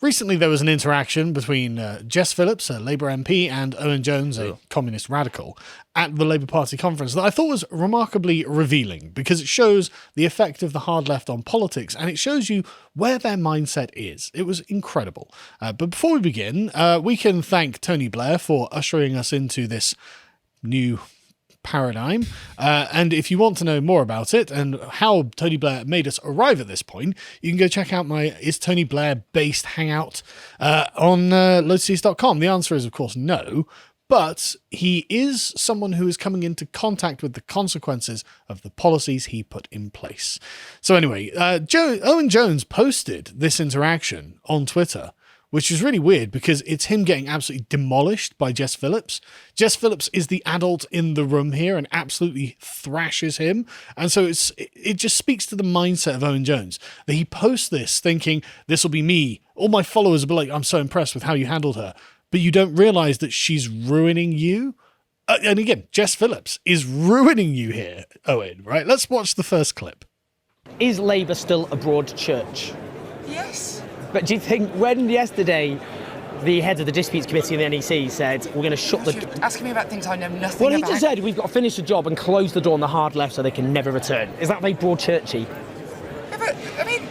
Recently, there was an interaction between Jess Phillips, a Labour MP, and Owen Jones, a communist radical, at the Labour Party conference that I thought was remarkably revealing because it shows the effect of the hard left on politics and it shows you where their mindset is. It was incredible. But before we begin, we can thank Tony Blair for ushering us into this new paradigm. And if you want to know more about it and how Tony Blair made us arrive at this point, you can go check out my Is Tony Blair Based hangout on lotus.com. The answer is, of course, no. But he is someone who is coming into contact with the consequences of the policies he put in place. So anyway, Owen Jones posted this interaction on Twitter, which is really weird because it's him getting absolutely demolished by Jess Phillips. Jess Phillips is the adult in the room here and absolutely thrashes him. And so it just speaks to the mindset of Owen Jones that he posts this thinking, this will be me. All my followers will be like, I'm so impressed with how you handled her. But you don't realize that she's ruining you. And again, Jess Phillips is ruining you here, Owen, right? Let's watch the first clip. Is Labour still a broad church? Yes. But do you think when yesterday the head of the disputes committee in the NEC said we're going to shut You're asking me about things I know nothing Well, he about. just said we've got to finish the job and close the door on the hard left so they can never return. Is that very broad churchy? Yeah, but I mean,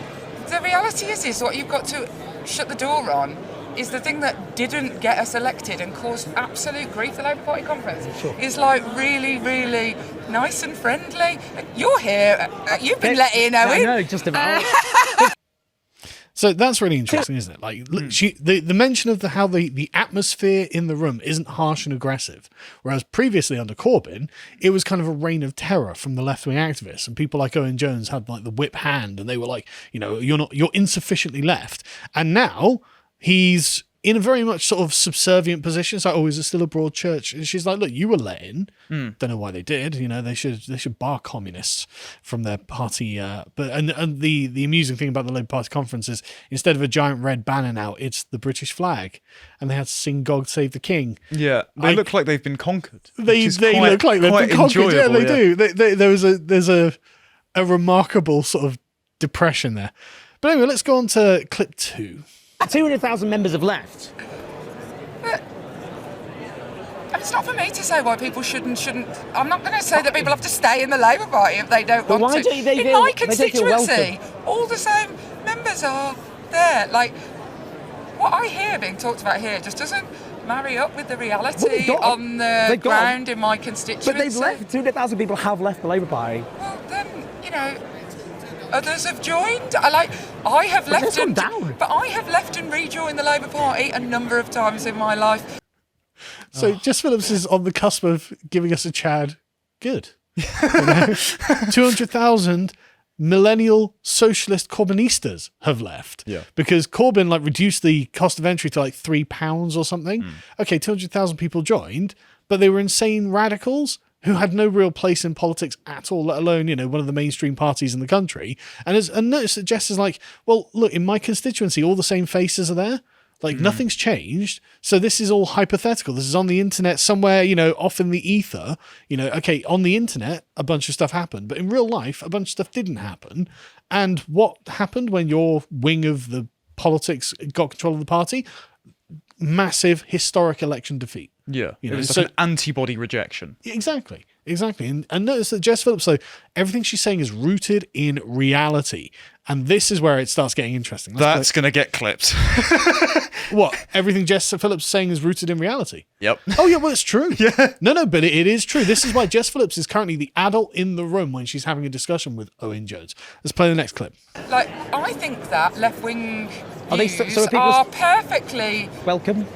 the reality is what you've got to shut the door on is the thing that didn't get us elected and caused absolute grief. The Labour Party conference is like really, really nice and friendly. You're here. You've been let in, Owen. I know, just about. So that's really interesting, isn't it? Like the mention of how the atmosphere in the room isn't harsh and aggressive, whereas previously under Corbyn, it was kind of a reign of terror from the left-wing activists, and people like Owen Jones had like the whip hand, and they were like, you're insufficiently left, and now he's in a very much sort of subservient position. It's like, is it still a broad church? And she's like, look, you were let in. Don't know why they did. They should bar communists from their party. And the amusing thing about the Labour Party conference is instead of a giant red banner now, it's the British flag, and they had to sing "God Save the King." Yeah, they look like they've been conquered. They look like they've been conquered. Yeah, they do. There's a remarkable sort of depression there. But anyway, let's go on to clip 2. 200,000 members have left. But it's not for me to say why people shouldn't. I'm not going to say that people have to stay in the Labour Party if they don't want why to. Don't they in feel, my they don't feel constituency, welcome? all the same members are there. Like, what I hear being talked about here just doesn't marry up with the reality on the ground in my constituency. But they've left. 200,000 people have left the Labour Party. Well, then, others have joined. I have left and rejoined the Labour Party a number of times in my life. So Jess Phillips is on the cusp of giving us a Chad good. 200,000 millennial socialist Corbynistas have left. Yeah. Because Corbyn reduced the cost of entry to £3 or something. Okay, 200,000 people joined, but they were insane radicals who had no real place in politics at all, let alone, one of the mainstream parties in the country. And notice that Jess is like, well, look, in my constituency, all the same faces are there. Nothing's changed. So this is all hypothetical. This is on the internet somewhere, off in the ether. Okay, on the internet, a bunch of stuff happened. But in real life, a bunch of stuff didn't happen. And what happened when your wing of the politics got control of the party? Massive historic election defeat. Yeah, it was an antibody rejection. Exactly. And notice that Jess Phillips, though, everything she's saying is rooted in reality. And this is where it starts getting interesting. That's going to get clipped. What? Everything Jess Phillips is saying is rooted in reality? Yep. Oh, yeah, well, it's true. Yeah. No, but it is true. This is why Jess Phillips is currently the adult in the room when she's having a discussion with Owen Jones. Let's play the next clip. I think that left-wing views are are perfectly welcome.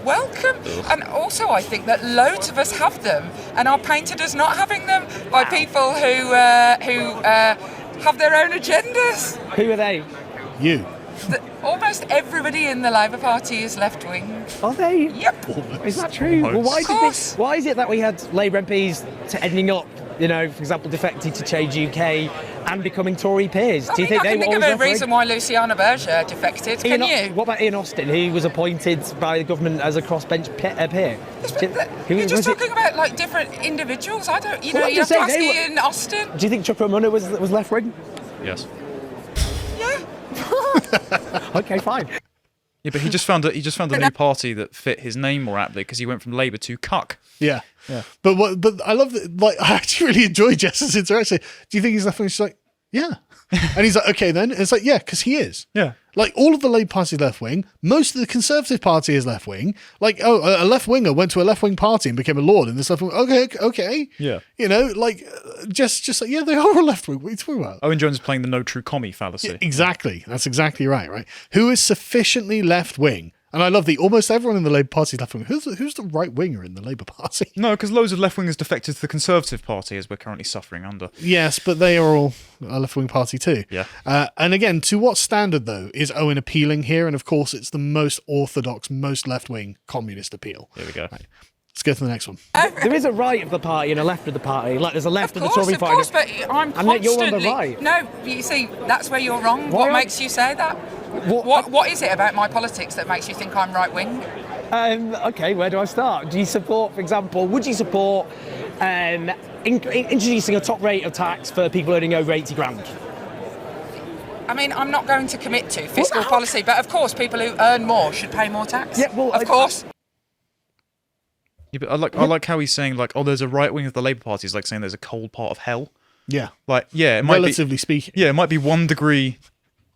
And also I think that loads of us have them and are painted as not having them by people who have their own agendas. Who are they? You. Almost everybody in the Labour Party is left-wing. Are they? Yep. Is that true? Well, why is it that we had Labour MPs ending up, for example, defecting to Change UK and becoming Tory peers? Do you think I can think of a reason why Luciana Berger defected. Can you? What about Ian Austin, who was appointed by the government as a crossbench peer? You're just talking about different individuals. I don't. You have to ask Ian Austin. Do you think Chuck Munna was left wing? Yes. Yeah. Okay, fine. Yeah, but he just found a new party that fit his name more aptly because he went from Labour to Cuck. Yeah. But I love that. Like, I actually really enjoy Jess's interaction. Do you think he's left wing? She's like, yeah. And he's like, okay, then. And it's like, yeah, because he is. Yeah. Like, all of the Labour Party is left wing. Most of the Conservative Party is left wing. Like, a left winger went to a left wing party and became a lord in this left wing. Okay. Yeah. You know, like, just like, yeah, they are a left wing. What are you talking about? Owen Jones is playing the no true commie fallacy. Exactly. That's exactly right? Who is sufficiently left wing? And I love almost everyone in the Labour Party is left wing. Who's the right winger in the Labour Party? No, because loads of left wingers defected to the Conservative Party, as we're currently suffering under. Yes, but they are all a left wing party too. Yeah. And again, to what standard though is Owen appealing here? And of course, it's the most orthodox, most left wing communist appeal. There we go. Right. Let's go to the next one. There is a right of the party and a left of the party. Like there's a left of the Tory Of party. course, but I'm And yet you're on the constantly... right. No, you see, that's where you're wrong. Why What are- makes you say that? What is it about my politics that makes you think I'm right-wing? Okay, where do I start? Do you support, for example, would you support introducing a top rate of tax for people earning over 80 grand? I mean, I'm not going to commit to fiscal policy, but of course, people who earn more should pay more tax. Yeah, well, of course. Yeah, but I like how he's saying, like, oh, there's a right wing of the Labour Party is like saying there's a cold part of hell. Yeah. Like, yeah, it might Relatively be, speaking. Yeah, it might be 1 degree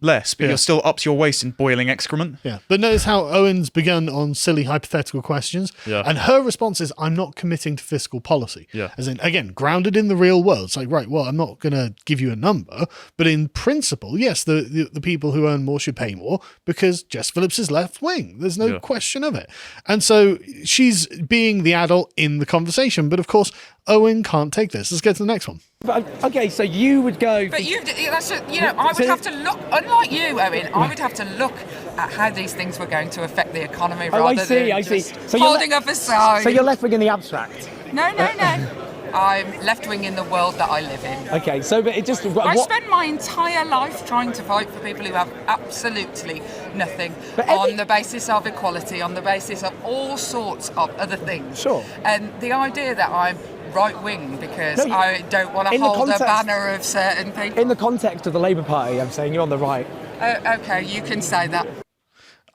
less, but Yeah. you're still up to your waist in boiling excrement. Yeah, but notice how Owen's begun on silly hypothetical questions, Yeah. and her response is, "I'm not committing to fiscal policy." Yeah. As in, again, grounded in the real world. It's like, right, well, I'm not going to give you a number, but in principle, yes, the people who earn more should pay more because Jess Phillips is left wing. There's no Yeah. question of it, and so she's being the adult in the conversation. But of course, Owen can't take this. Let's get to the next one. But, okay, so you would go... But I would So- have to look, unlike you, Owen, I would have to look at how these things were going to affect the economy Oh, I rather see, than I see. just So you're holding up a sign. So you're left wing in the abstract? No. I'm left-wing in the world that I live in. Okay, so but it just... I spend my entire life trying to fight for people who have absolutely nothing But on the basis of equality, on the basis of all sorts of other things. Sure. And the idea that I'm right-wing because No, you- I don't want to in the hold a context- banner of certain people. In the context of the Labour Party, I'm saying you're on the right. Okay, you can say that.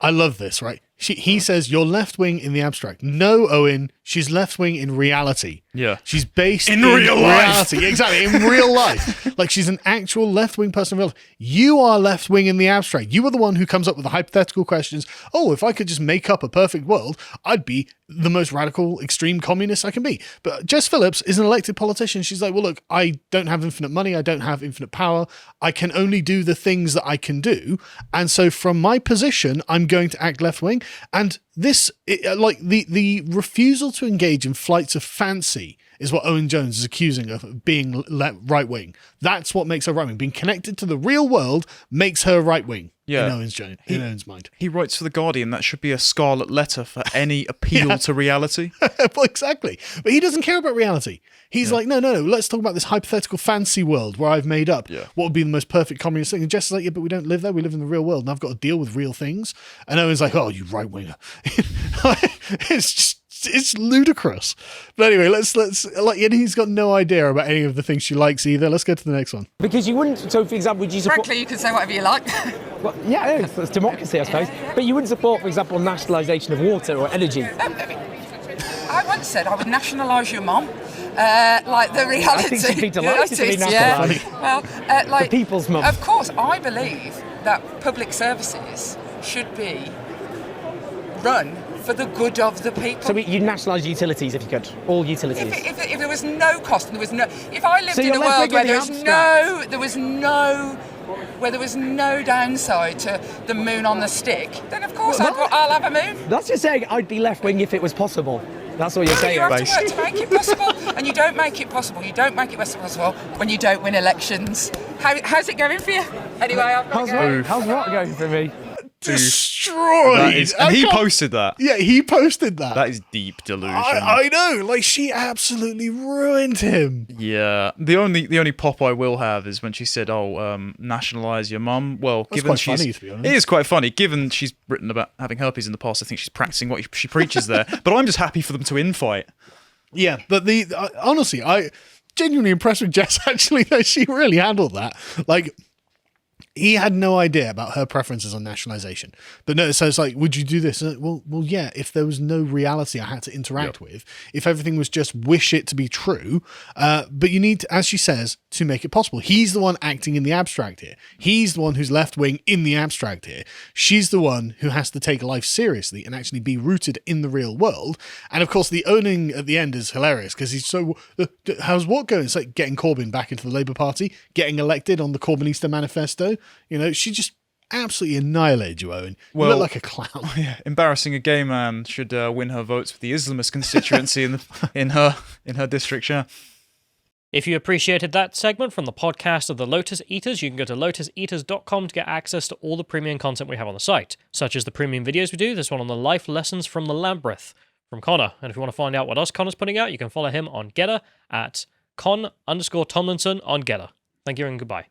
I love this, right? He says you're left wing in the abstract. No, Owen, she's left wing in reality. Yeah. She's based In real life. reality. Exactly, in real life. Like she's an actual left wing person in real life. You are left wing in the abstract. You are the one who comes up with the hypothetical questions. Oh, if I could just make up a perfect world, I'd be the most radical, extreme communist I can be. But Jess Phillips is an elected politician. She's like, well, look, I don't have infinite money. I don't have infinite power. I can only do the things that I can do. And so from my position, I'm going to act left wing. And this, like the refusal to engage in flights of fancy is what Owen Jones is accusing of being right wing. That's what makes her right wing. Being connected to the real world makes her right wing. Yeah. In Owen's mind. He writes for The Guardian that should be a scarlet letter for any appeal to reality. Well, exactly. But he doesn't care about reality. He's like, no, let's talk about this hypothetical fancy world where I've made up what would be the most perfect communist thing. And Jess is like, yeah, but we don't live there. We live in the real world and I've got to deal with real things. And Owen's like, oh, you right winger. It's ludicrous. But anyway, let's and he's got no idea about any of the things she likes either. Let's go to the next one. Because you wouldn't... So, for example, would you support... Frankly, you can say whatever you like. Well, yeah, it's democracy, I suppose. But you wouldn't support, for example, nationalisation of water or energy. I once said I would nationalise your mom. Like the reality. I think she'd be delighted to be Yeah. nationalised. Well, like The people's mum. Of course, I believe that public services should be run for the good of the people. So you'd nationalise utilities if you could, all utilities. If there was no cost and there was no, if I lived So in you're a left world wing where in the there was no downside to the moon on the stick, then of course I'll have a moon. That's just saying I'd be left wing if it was possible. That's what you're saying. You have to work to make it possible, and you don't make it possible. You don't make it possible when you don't win elections. How's it going for you? Anyway, I've got to go. How's what going for me? Destroyed. That is, and he posted that. Yeah, he posted that. That is deep delusion. I know. Like she absolutely ruined him. Yeah. The only pop I will have is when she said, "Oh, nationalise your mum." Well, That's given quite she's, funny, to be honest. it is quite funny. Given she's written about having herpes in the past, I think she's practicing what she preaches there. But I'm just happy for them to infight. Yeah, but honestly, I genuinely impressed with Jess. Actually, that she really handled that. Like, he had no idea about her preferences on nationalization. But no, so it's like, would you do this? Well, yeah, if there was no reality I had to interact with, if everything was just wish it to be true, but you need to, as she says, to make it possible. He's the one acting in the abstract here. He's the one who's left-wing in the abstract here. She's the one who has to take life seriously and actually be rooted in the real world. And of course, the owning at the end is hilarious because he's so, how's what going? It's like getting Corbyn back into the Labour Party, getting elected on the Corbynista manifesto. You know, she just absolutely annihilated you, Owen. You look like a clown. Yeah, embarrassing a gay man should win her votes for the Islamist constituency in her district. Yeah. If you appreciated that segment from the podcast of the Lotus Eaters, you can go to lotuseaters.com to get access to all the premium content we have on the site, such as the premium videos we do, this one on the life lessons from the Labyrinth from Connor. And if you want to find out what else Connor's putting out, you can follow him on Getter at Con_Tomlinson on Getter. Thank you and goodbye.